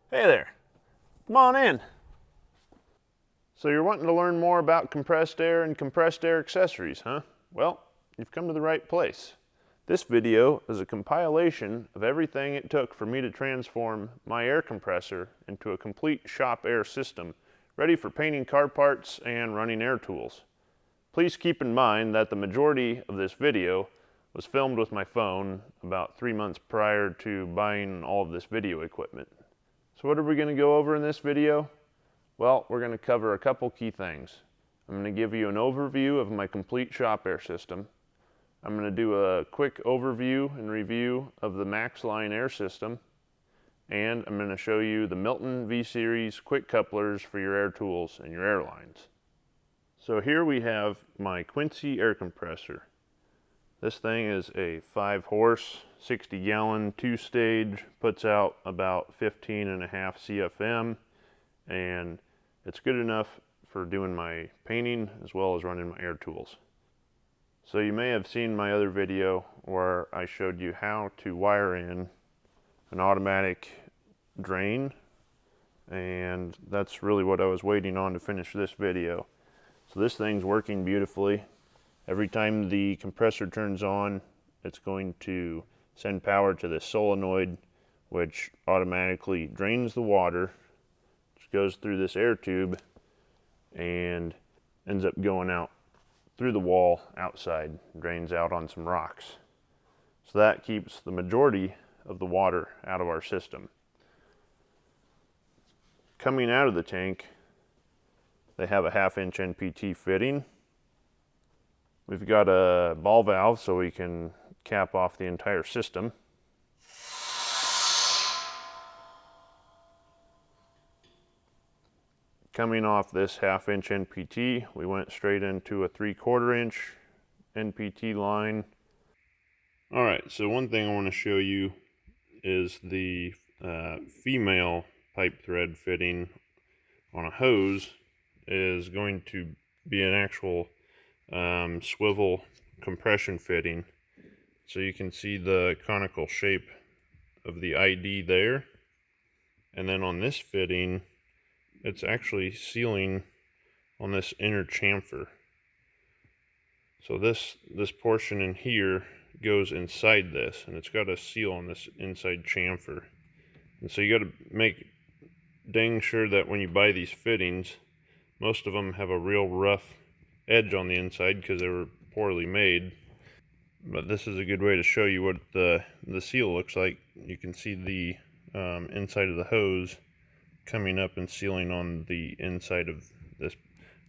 Hey there, come on in. So you're wanting to learn more about compressed air and compressed air accessories, huh? Well, you've come to the right place. This video is a compilation of everything it took for me to transform my air compressor into a complete shop air system, ready for painting car parts and running air tools. Please keep in mind that the majority of this video was filmed with my phone about 3 months prior to buying all of this video equipment. So what are we going to go over in this video? Well, we're going to cover a couple key things. I'm going to give you an overview of my complete shop air system. I'm going to do a quick overview and review of the Maxline air system. And I'm going to show you the Milton V-Series quick couplers for your air tools and your air lines. So here we have my Quincy air compressor. This thing is a 5-horse, 60-gallon, 2-stage, puts out about 15.5 CFM, and it's good enough for doing my painting as well as running my air tools. So you may have seen my other video where I showed you how to wire in an automatic drain, and that's really what I was waiting on to finish this video. So this thing's working beautifully. Every time the compressor turns on, it's going to send power to this solenoid, which automatically drains the water, which goes through this air tube and ends up going out through the wall outside, drains out on some rocks. So that keeps the majority of the water out of our system. Coming out of the tank, they have a 1/2-inch NPT fitting. We've got a ball valve so we can cap off the entire system. Coming off this 1/2-inch NPT, we went straight into a 3/4-inch NPT line. Alright, so one thing I want to show you is the female pipe thread fitting on a hose is going to be an actual swivel compression fitting. So you can see the conical shape of the ID there, and then on this fitting it's actually sealing on this inner chamfer. So this portion in here goes inside this, and it's got a seal on this inside chamfer. And so you got to make dang sure that when you buy these fittings, most of them have a real rough edge on the inside because they were poorly made. But this is a good way to show you what the seal looks like. You can see the inside of the hose coming up and sealing on the inside of this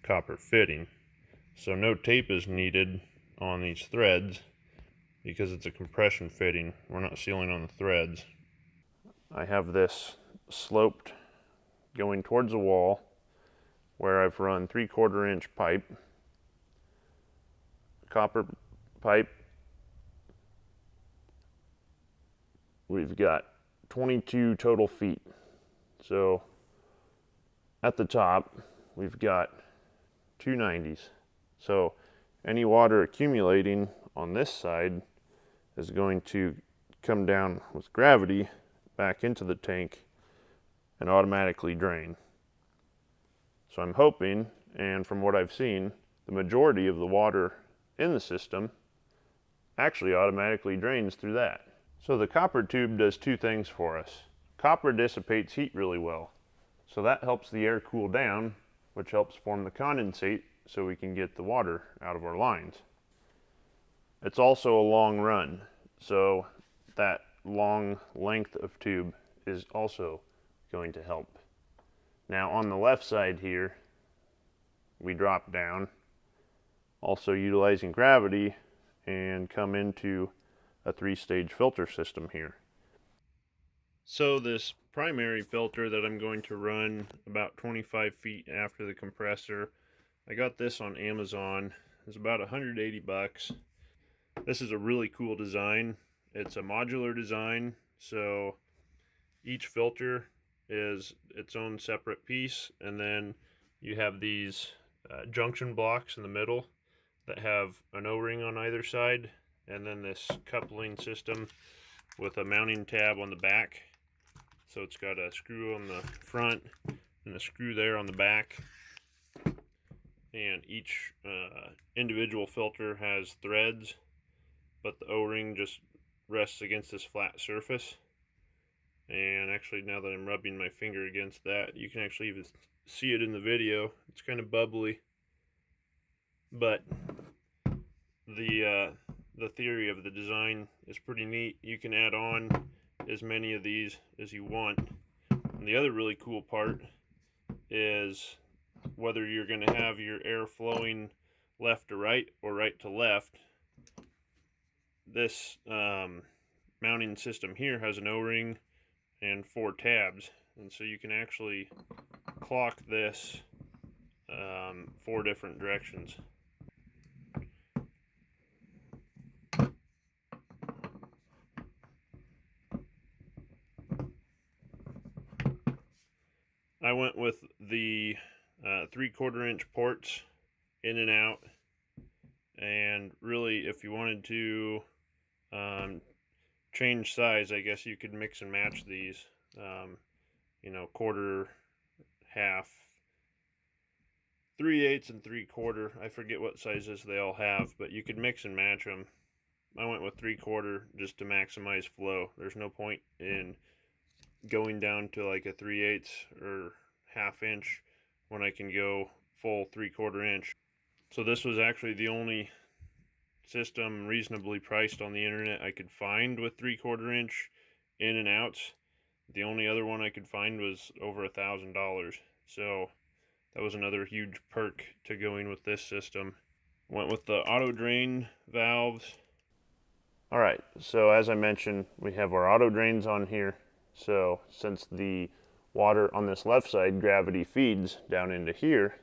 copper fitting. So no tape is needed on these threads because it's a compression fitting. We're not sealing on the threads. I have this sloped going towards the wall where I've run 3/4-inch pipe, copper pipe. We've got 22 total feet. So at the top, we've got 290s. So any water accumulating on this side is going to come down with gravity back into the tank and automatically drain. So I'm hoping, and from what I've seen, the majority of the water in the system actually automatically drains through that. So the copper tube does two things for us. Copper dissipates heat really well, so that helps the air cool down, which helps form the condensate so we can get the water out of our lines. It's also a long run, so that long length of tube is also going to help. Now on the left side here, we drop down, also utilizing gravity, and come into a 3-stage filter system here. So this primary filter that I'm going to run about 25 feet after the compressor, I got this on Amazon. It's about 180 bucks. This is a really cool design. It's a modular design, so each filter is its own separate piece, and then you have these junction blocks in the middle that have an O-ring on either side, and then this coupling system with a mounting tab on the back. So it's got a screw on the front and a screw there on the back. And each individual filter has threads, but the O-ring just rests against this flat surface. And actually, now that I'm rubbing my finger against that, you can actually even see it in the video. It's kind of bubbly, but the theory of the design is pretty neat. You can add on as many of these as you want. And the other really cool part is whether you're going to have your air flowing left to right or right to left. This mounting system here has an O-ring and 4 tabs, and so you can actually clock this 4 different directions. I went with the 3/4 inch ports in and out, and really if you wanted to change size, I guess you could mix and match these, you know, quarter, half, 3/8 and 3/4. I forget what sizes they all have, but you could mix and match them. I went with 3/4 just to maximize flow. There's no point in going down to like a 3/8 or half inch when I can go full 3/4 inch. So this was actually the only system reasonably priced on the internet I could find with 3/4 inch in and outs. The only other one I could find was over $1,000. So that was another huge perk to going with this system. Went with the auto drain valves. All right, so as I mentioned, we have our auto drains on here. So since the water on this left side gravity feeds down into here,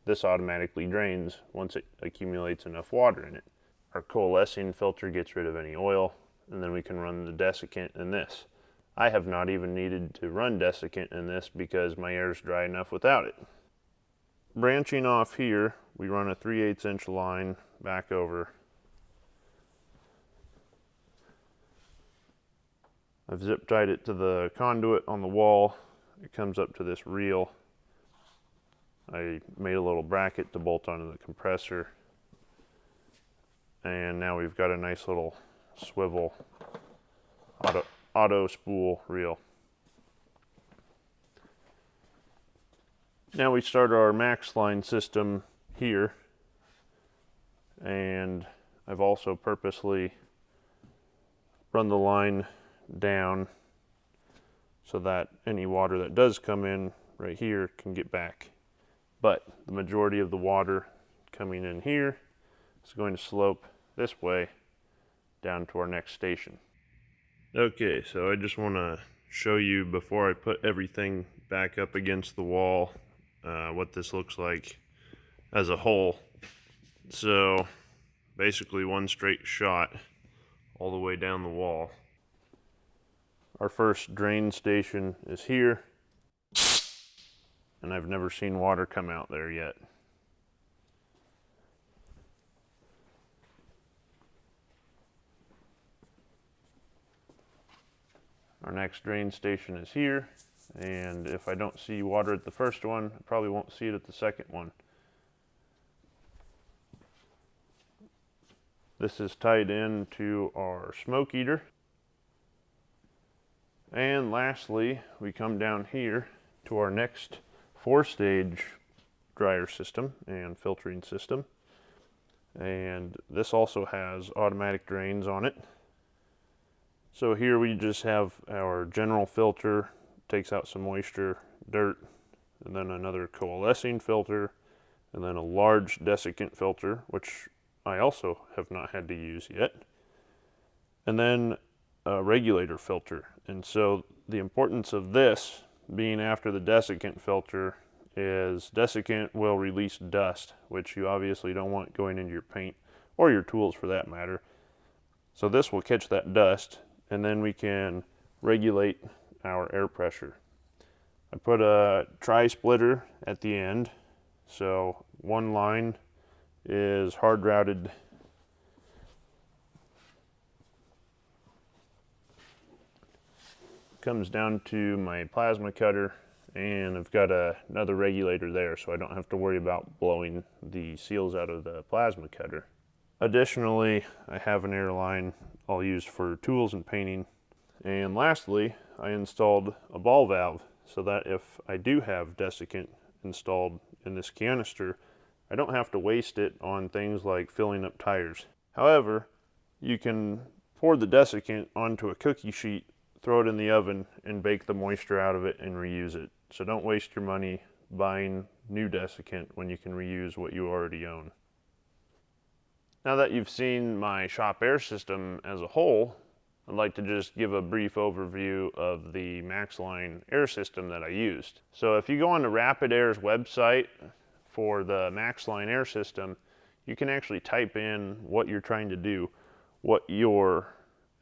this automatically drains once it accumulates enough water in it. Our coalescing filter gets rid of any oil, and then we can run the desiccant in this. I have not even needed to run desiccant in this because my air is dry enough without it. Branching off here, we run a 3/8 inch line back over. I've zip tied it to the conduit on the wall. It comes up to this reel. I made a little bracket to bolt onto the compressor. And now we've got a nice little swivel auto spool reel. Now we start our Maxline system here. And I've also purposely run the line down so that any water that does come in right here can get back. But the majority of the water coming in here is going to slope this way down to our next station. Okay, so I just want to show you before I put everything back up against the wall what this looks like as a whole. So basically one straight shot all the way down the wall. Our first drain station is here, and I've never seen water come out there yet. Our next drain station is here, and if I don't see water at the first one, I probably won't see it at the second one. This is tied into our smoke eater. And lastly, we come down here to our next 4-stage dryer system and filtering system. And this also has automatic drains on it. So here we just have our general filter, takes out some moisture, dirt, and then another coalescing filter, and then a large desiccant filter, which I also have not had to use yet. And then a regulator filter. And so the importance of this being after the desiccant filter is desiccant will release dust, which you obviously don't want going into your paint or your tools for that matter. So this will catch that dust, and then we can regulate our air pressure. I put a tri-splitter at the end, so one line is hard routed comes down to my plasma cutter, and I've got another regulator there, so I don't have to worry about blowing the seals out of the plasma cutter. Additionally, I have an air line I'll use for tools and painting. And lastly, I installed a ball valve so that if I do have desiccant installed in this canister, I don't have to waste it on things like filling up tires. However, you can pour the desiccant onto a cookie sheet, throw it in the oven, and bake the moisture out of it and reuse it. So don't waste your money buying new desiccant when you can reuse what you already own. Now that you've seen my shop air system as a whole, I'd like to just give a brief overview of the Maxline air system that I used. So if you go on to Rapid Air's website for the Maxline air system, you can actually type in what you're trying to do, what your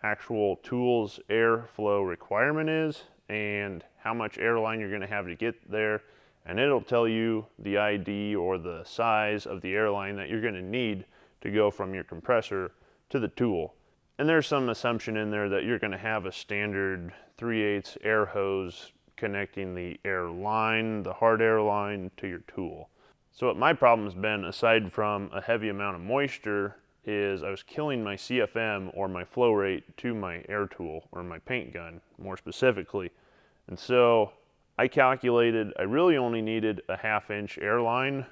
actual tools airflow requirement is, and how much airline you're going to have to get there, and it'll tell you the ID or the size of the airline that you're going to need to go from your compressor to the tool. And there's some assumption in there that you're going to have a standard 3/8 air hose connecting the air line, the hard air line, to your tool. So what my problem has been, aside from a heavy amount of moisture, is I was killing my CFM, or my flow rate, to my air tool, or my paint gun more specifically. And so I calculated I really only needed a 1/2 inch air line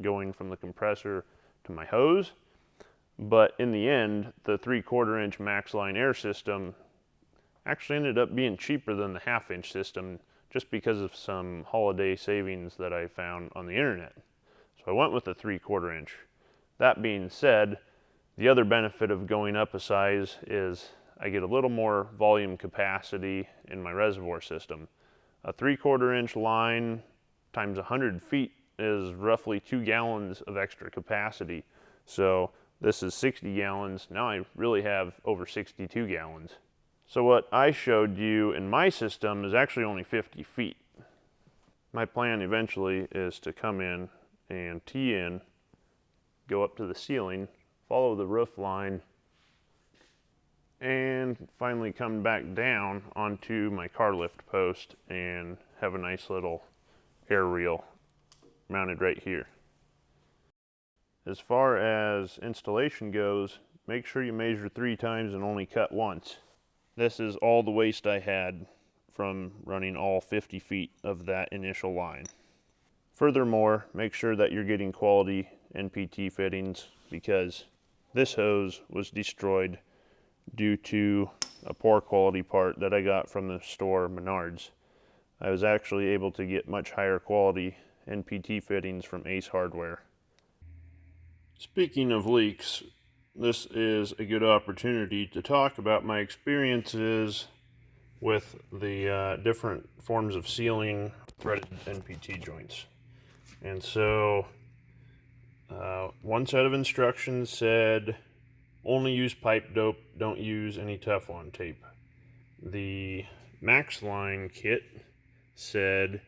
going from the compressor to my hose. But in the end, the 3/4 inch Maxline air system actually ended up being cheaper than the 1/2 inch system, just because of some holiday savings that I found on the internet. So I went with the 3/4 inch. That being said, the other benefit of going up a size is I get a little more volume capacity in my reservoir system. A 3/4 inch line times 100 feet is roughly 2 gallons of extra capacity. So this is 60 gallons. Now I really have over 62 gallons. So what I showed you in my system is actually only 50 feet. My plan eventually is to come in and tee in, go up to the ceiling, follow the roof line, and finally come back down onto my car lift post and have a nice little air reel mounted right here. As far as installation goes, make sure you measure 3 times and only cut once. This is all the waste I had from running all 50 feet of that initial line. Furthermore, make sure that you're getting quality NPT fittings, because this hose was destroyed due to a poor quality part that I got from the store Menards. I was actually able to get much higher quality NPT fittings from Ace Hardware. Speaking of leaks, this is a good opportunity to talk about my experiences with the different forms of sealing threaded NPT joints. And so one set of instructions said only use pipe dope, don't use any Teflon tape. The Maxline kit said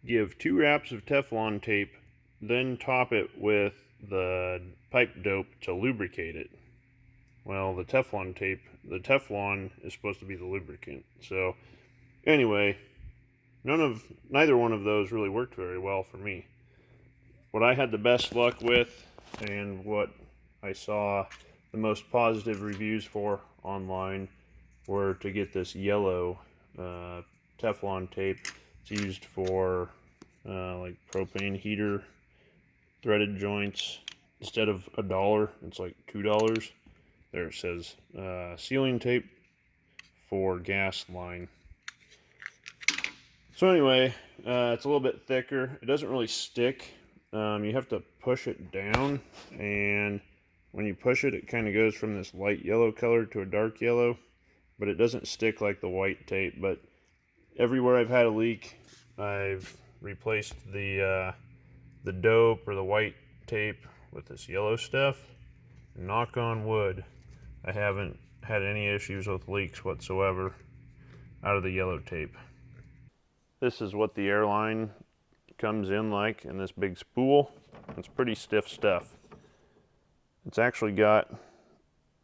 give 2 wraps of Teflon tape, then top it with the pipe dope to lubricate it. Well, the Teflon is supposed to be the lubricant. So anyway, neither one of those really worked very well for me. What I had the best luck with, and what I saw the most positive reviews for online, were to get this yellow Teflon tape. It's used for like propane heater threaded joints. Instead of $1, it's like $2. There it says sealing tape for gas line. So anyway, it's a little bit thicker. It doesn't really stick. You have to push it down, and when you push it, it kind of goes from this light yellow color to a dark yellow, but it doesn't stick like the white tape. But everywhere I've had a leak, I've replaced the dope or the white tape with this yellow stuff. Knock on wood, I haven't had any issues with leaks whatsoever out of the yellow tape. This is what the airline comes in like in this big spool. It's pretty stiff stuff. It's actually got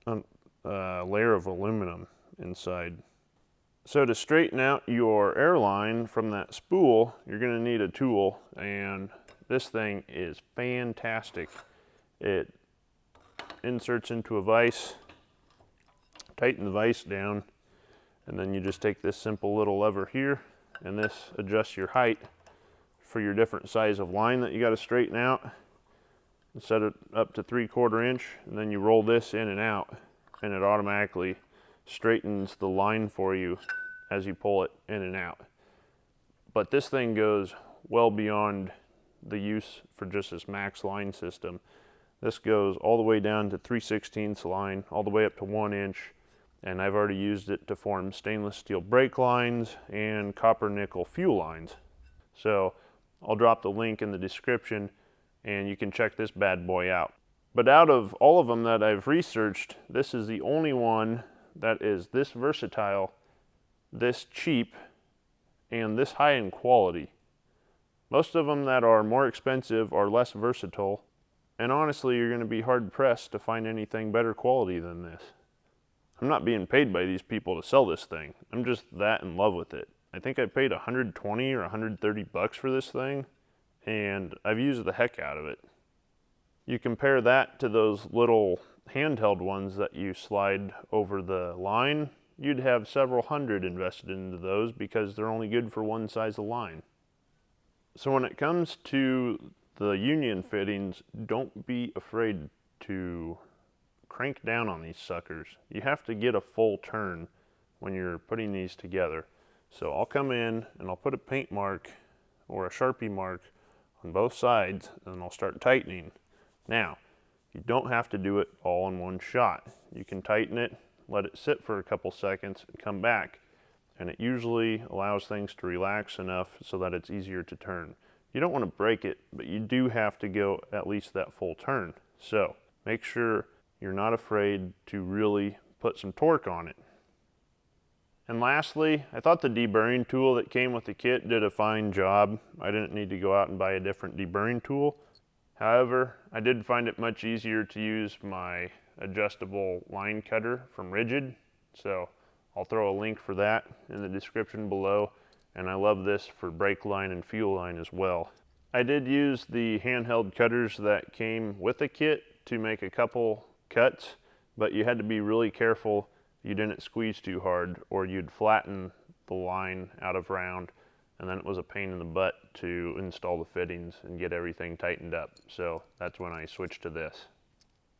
a layer of aluminum inside. So to straighten out your airline from that spool, you're going to need a tool, and this thing is fantastic. It inserts into a vise, tighten the vise down, and then you just take this simple little lever here, and this adjusts your height for your different size of line that you got to straighten out. And set it up to 3/4 inch, and then you roll this in and out, and it automatically straightens the line for you as you pull it in and out. But this thing goes well beyond the use for just this Maxline system. This goes all the way down to 3/16 line, all the way up to 1 inch, and I've already used it to form stainless steel brake lines and copper nickel fuel lines. So I'll drop the link in the description and you can check this bad boy out. But out of all of them that I've researched, this is the only one that is this versatile, this cheap, and this high in quality. Most of them that are more expensive are less versatile, and honestly, you're going to be hard pressed to find anything better quality than this. I'm not being paid by these people to sell this thing. I'm just that in love with it. I think I paid $120 or $130 for this thing, and I've used the heck out of it. You compare that to those little handheld ones that you slide over the line, you'd have several hundred invested into those because they're only good for one size of line. So when it comes to the union fittings, don't be afraid to crank down on these suckers. You have to get a full turn when you're putting these together. So I'll come in and I'll put a paint mark or a Sharpie mark on both sides, and I'll start tightening. Now, you don't have to do it all in one shot. You can tighten it, let it sit for a couple seconds, and come back. And it usually allows things to relax enough so that it's easier to turn. You don't want to break it, but you do have to go at least that full turn. So make sure you're not afraid to really put some torque on it. And lastly, I thought the deburring tool that came with the kit did a fine job. I didn't need to go out and buy a different deburring tool. However, I did find it much easier to use my adjustable line cutter from Rigid. So I'll throw a link for that in the description below. And I love this for brake line and fuel line as well. I did use the handheld cutters that came with the kit to make a couple cuts, but you had to be really careful you didn't squeeze too hard or you'd flatten the line out of round, and then it was a pain in the butt to install the fittings and get everything tightened up. So that's when I switched to this.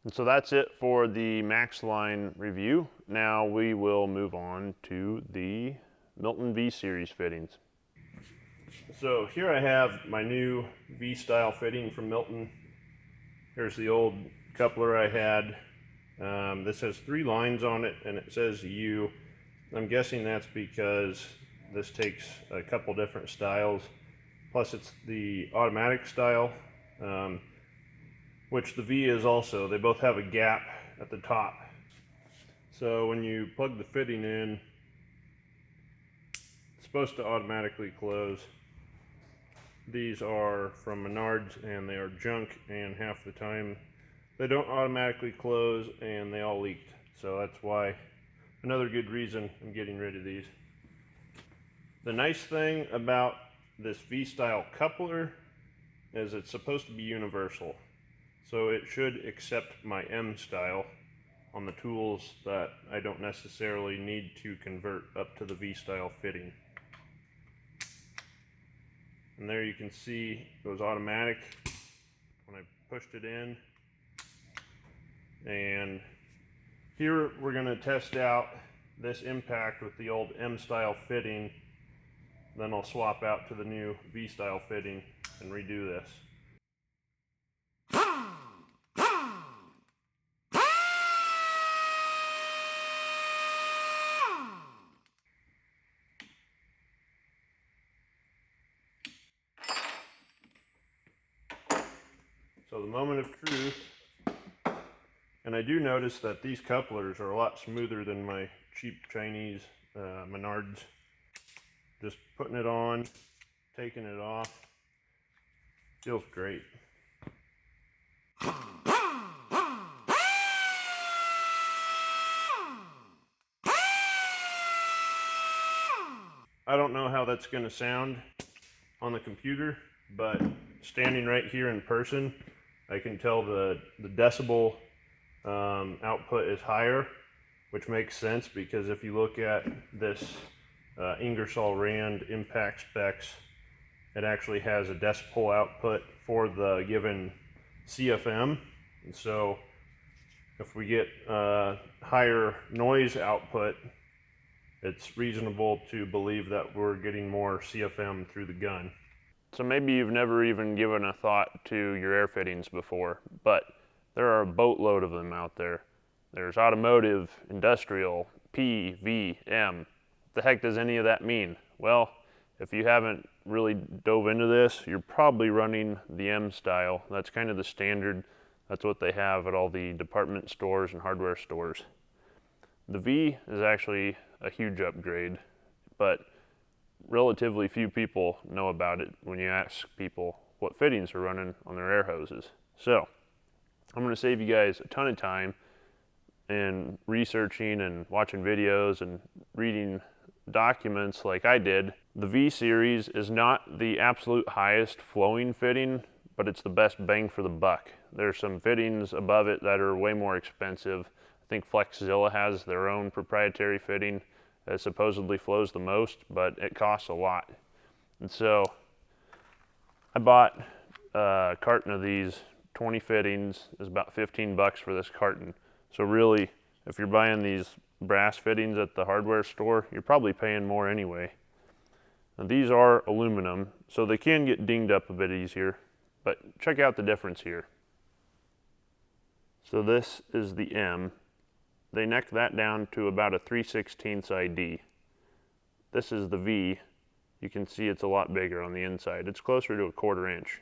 And so that's it for the Maxline review. Now we will move on to the Milton V-Series fittings. So here I have my new V-style fitting from Milton. Here's the old coupler I had. This has 3 lines on it and it says U. I'm guessing that's because this takes a couple different styles. Plus it's the automatic style, which the V is also. They both have a gap at the top. So when you plug the fitting in, it's supposed to automatically close. These are from Menards and they are junk, and half the time they don't automatically close and they all leaked. So that's why, another good reason I'm getting rid of these. The nice thing about this V-style coupler is it's supposed to be universal. So it should accept my M-style on the tools that I don't necessarily need to convert up to the V-style fitting. And there you can see it was automatic when I pushed it in. And here we're going to test out this impact with the old M-style fitting. Then I'll swap out to the new V-style fitting and redo this. So the moment of truth. And I do notice that these couplers are a lot smoother than my cheap Chinese Menards. Just putting it on, taking it off, feels great. I don't know how that's going to sound on the computer, but standing right here in person, I can tell the decibel output is higher, which makes sense because if you look at this Ingersoll Rand impact specs, it actually has a decibel output for the given CFM. And so if we get higher noise output, it's reasonable to believe that we're getting more CFM through the gun. So maybe you've never even given a thought to your air fittings before, but there are a boatload of them out there. There's automotive, industrial, P, V, M. What the heck does any of that mean? Well, if you haven't really dove into this, you're probably running the M style. That's kind of the standard. That's what they have at all the department stores and hardware stores. The V is actually a huge upgrade, but relatively few people know about it when you ask people what fittings are running on their air hoses. So I'm going to save you guys a ton of time in researching and watching videos and reading documents like I did. The V series is not the absolute highest flowing fitting, but it's the best bang for the buck. There's some fittings above it that are way more expensive. I think Flexzilla has their own proprietary fitting that supposedly flows the most, but it costs a lot. And so I bought a carton of these, 20 fittings, is about 15 bucks for this carton. So really, if you're buying these brass fittings at the hardware store, you're probably paying more anyway. Now these are aluminum, so they can get dinged up a bit easier, but check out the difference here. So this is the M. They neck that down to about a 3/16 ID. This is the V. You can see it's a lot bigger on the inside. It's closer to a 1/4 inch.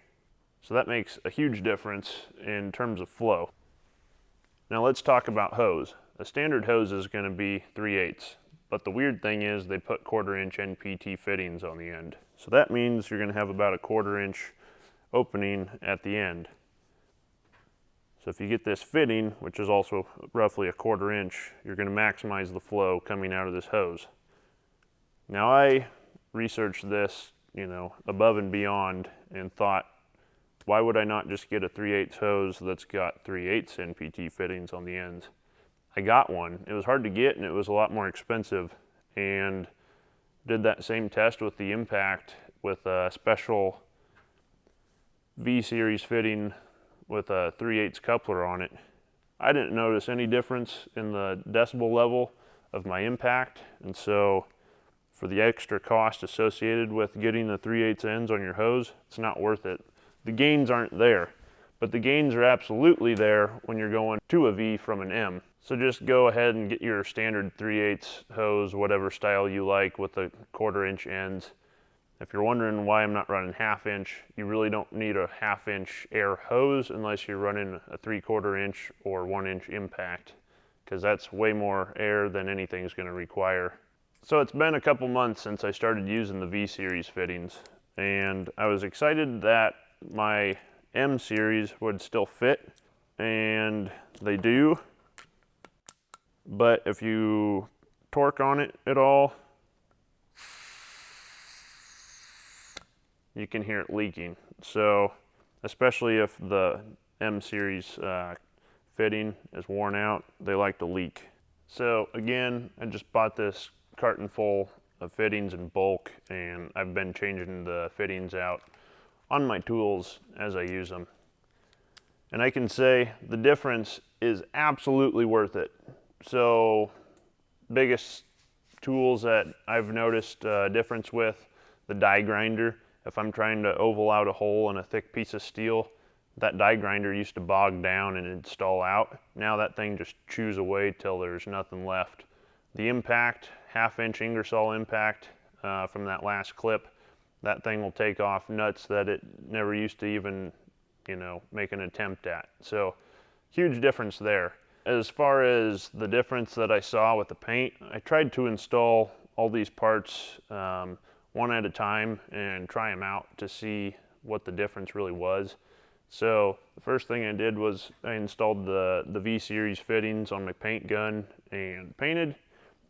So that makes a huge difference in terms of flow. Now let's talk about hose. A standard hose is going to be 3/8, but the weird thing is they put 1/4 inch NPT fittings on the end. So that means you're going to have about a 1/4 inch opening at the end. So if you get this fitting, which is also roughly a 1/4 inch, you're going to maximize the flow coming out of this hose. Now I researched this, above and beyond, and thought, why would I not just get a 3/8 hose that's got 3/8 NPT fittings on the ends? I got one. It was hard to get and it was a lot more expensive, and did that same test with the impact with a special V series fitting with a 3/8 coupler on it. I didn't notice any difference in the decibel level of my impact, and so for the extra cost associated with getting the 3/8 ends on your hose, it's not worth it. The gains aren't there, but the gains are absolutely there when you're going to a V from an M. So just go ahead and get your standard 3/8 hose, whatever style you like, with the 1/4 inch ends. If you're wondering why I'm not running 1/2 inch, you really don't need a 1/2 inch air hose unless you're running a 3/4 inch or 1 inch impact, because that's way more air than anything's going to require. So it's been a couple months since I started using the V series fittings, and I was excited that my M series would still fit, and they do. But if you torque on it at all, you can hear it leaking. So especially if the M series fitting is worn out, they like to leak. So again, I just bought this carton full of fittings in bulk, and I've been changing the fittings out on my tools as I use them. And I can say the difference is absolutely worth it. So biggest tools that I've noticed a difference with, the die grinder. If I'm trying to oval out a hole in a thick piece of steel, that die grinder used to bog down and it'd stall out. Now that thing just chews away till there's nothing left. The impact, 1/2 inch Ingersoll impact from that last clip, that thing will take off nuts that it never used to even, make an attempt at. So huge difference there. As far as the difference that I saw with the paint, I tried to install all these parts one at a time and try them out to see what the difference really was. So the first thing I did was I installed the V series fittings on my paint gun and painted.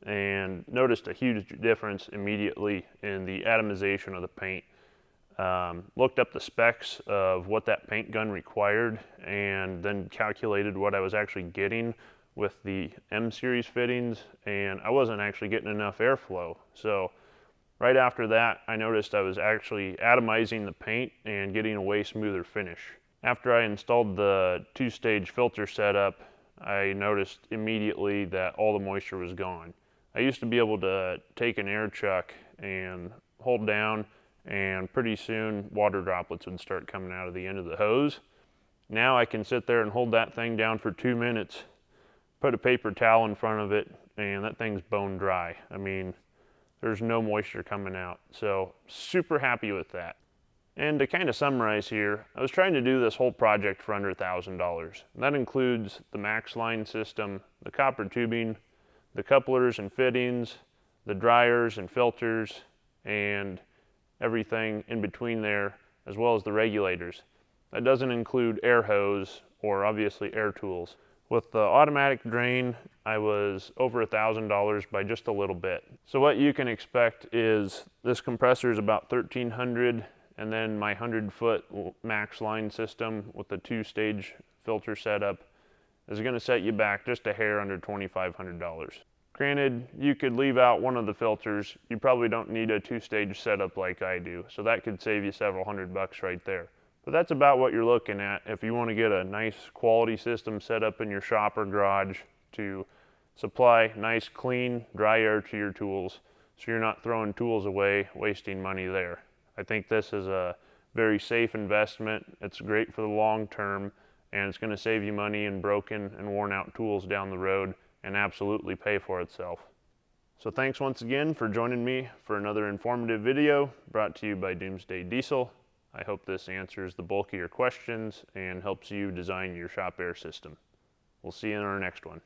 and noticed a huge difference immediately in the atomization of the paint. Looked up the specs of what that paint gun required and then calculated what I was actually getting with the M series fittings, and I wasn't actually getting enough airflow. So right after that, I noticed I was actually atomizing the paint and getting a way smoother finish. After I installed the two-stage filter setup, I noticed immediately that all the moisture was gone. I used to be able to take an air chuck and hold down, and pretty soon water droplets would start coming out of the end of the hose. Now I can sit there and hold that thing down for 2 minutes, put a paper towel in front of it, and that thing's bone dry. I mean, there's no moisture coming out. So super happy with that. And to kind of summarize here, I was trying to do this whole project for under $1,000. That includes the Maxline system, the copper tubing, the couplers and fittings, the dryers and filters, and everything in between there, as well as the regulators. That doesn't include air hose or obviously air tools. With the automatic drain, I was over $1,000 by just a little bit. So what you can expect is this compressor is about $1,300, and then my 100-foot Maxline system with the two-stage filter setup is going to set you back just a hair under $2,500. Granted, you could leave out one of the filters. You probably don't need a two-stage setup like I do, so that could save you several $100 right there. But that's about what you're looking at if you want to get a nice quality system set up in your shop or garage to supply nice, clean, dry air to your tools, so you're not throwing tools away, wasting money there. I think this is a very safe investment. It's great for the long term, and it's going to save you money in broken and worn out tools down the road and absolutely pay for itself. So thanks once again for joining me for another informative video brought to you by Doomsday Diesel. I hope this answers the bulk of your questions and helps you design your shop air system. We'll see you in our next one.